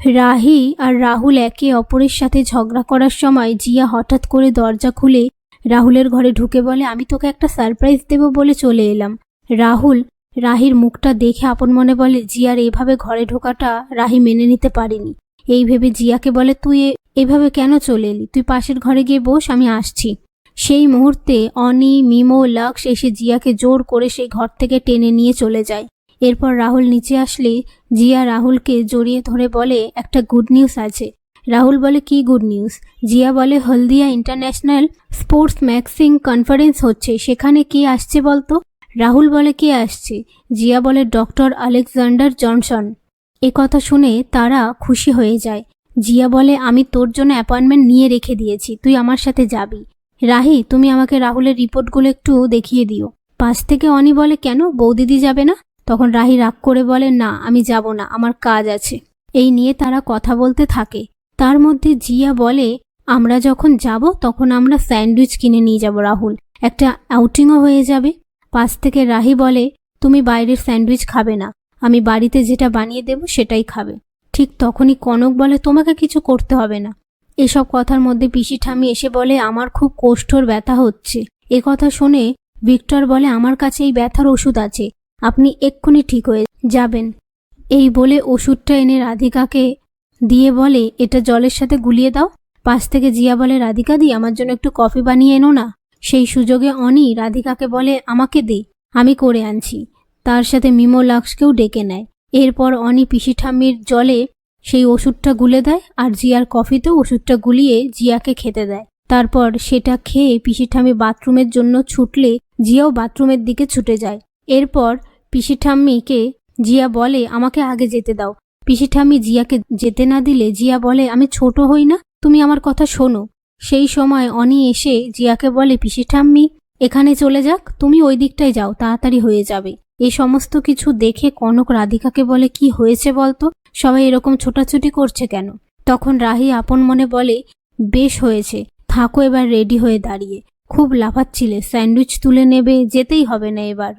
রাহি আর রাহুল একে অপরের সাথে ঝগড়া করার সময় জিয়া হঠাৎ করে দরজা খুলে রাহুলের ঘরে ঢুকে বলে, আমি তোকে একটা সারপ্রাইজ দেব বলে চলে এলাম। রাহুল রাহির মুখটা দেখে আপন মনে বলে, জিয়ার এভাবে ঘরে ঢোকাটা রাহি মেনে নিতে পারেনি। এই ভেবে জিয়াকে বলে, তুই এভাবে কেন চলে এলি? তুই পাশের ঘরে গিয়ে বস, আমি আসছি। সেই মুহূর্তে অনি, মিমো, লাক্স এসে জিয়াকে জোর করে সেই ঘর থেকে টেনে নিয়ে চলে যায়। এরপর রাহুল নিচে আসলে জিয়া রাহুলকে জড়িয়ে ধরে বলে, একটা গুড নিউজ আছে। রাহুল বলে, কি গুড নিউজ? জিয়া বলে, হলদিয়া ইন্টারন্যাশনাল স্পোর্টস ম্যাক্সিং কনফারেন্স হচ্ছে, সেখানে কে আসছে বলতো? রাহুল বলে, কে আসছে? জিয়া বলে, ডক্টর আলেকজান্ডার জনসন। এ কথা শুনে তারা খুশি হয়ে যায়। জিয়া বলে, আমি তোর জন্য অ্যাপয়েন্টমেন্ট নিয়ে রেখে দিয়েছি, তুই আমার সাথে যাবি। রাহি, তুমি আমাকে রাহুলের রিপোর্টগুলো একটু দেখিয়ে দিও। পাশ থেকে অনি বলে, কেন, বৌদিদি যাবে না? তখন রাহি রাগ করে বলে, না আমি যাব না, আমার কাজ আছে। এই নিয়ে তারা কথা বলতে থাকে। তার মধ্যে জিয়া বলে, আমরা যখন যাব তখন আমরা স্যান্ডউইচ কিনে নিয়ে যাব রাহুল, একটা আউটিংও হয়ে যাবে। পাশ থেকে রাহি বলে, তুমি বাইরের স্যান্ডউইচ খাবে না, আমি বাড়িতে যেটা বানিয়ে দেব সেটাই খাবে। ঠিক তখনই কনক বলে, তোমাকে কিছু করতে হবে না। এসব কথার মধ্যে পিসি ঠাম্মি এসে বলে, আমার খুব কোষ্ঠর ব্যথা হচ্ছে। এ কথা শুনে ভিক্টর বলে, আমার কাছে এই ব্যথার ওষুধ আছে, আপনি এক্ষুনি ঠিক হয়ে যাবেন। এই বলে ওষুধটা এনে রাধিকাকে দিয়ে বলে, এটা জলের সাথে গুলিয়ে দাও। পাশ থেকে জিয়া বলে, রাধিকা দি, আমার জন্য একটু কফি বানিয়ে এনো না। সেই সুযোগে অনি রাধিকাকে বলে, আমাকে দে, আমি করে আনছি। তার সাথে মিমো লাক্সকেও ডেকে নেয়। এরপর অনি পিসি ঠাম্মির জলে সেই ওষুধটা গুলে দেয় আর জিয়ার কফিতেও ওষুধটা গুলিয়ে জিয়াকে খেতে দেয়। তারপর সেটা খেয়ে পিসি ঠাম্মি বাথরুমের জন্য ছুটলে জিয়াও বাথরুমের দিকে ছুটে যায়। এরপর পিসি ঠাম্মিকে জিয়া বলে, আমাকে আগে যেতে দাও। পিসি ঠাম্মি জিয়াকে যেতে না দিলে জিয়া বলে, আমি ছোট হই না, তুমি আমার কথা শোনো। সেই সময় অনি এসে জিয়াকে বলে, পিসি ঠাম্মি এখানে চলে যাক, তুমি ওই দিকটায় যাও, তাড়াতাড়ি হয়ে যাবে। এই সমস্ত কিছু দেখে কনক রাধিকাকে বলে, কি হয়েছে বলতো, সবাই এরকম ছোটাছুটি করছে কেন? তখন রাহি আপন মনে বলে, বেশ হয়েছে, থাকো এবার রেডি হয়ে দাঁড়িয়ে, খুব লাফাচ্ছিলে, স্যান্ডউইচ তুলে নেবে, যেতেই হবে না এবার।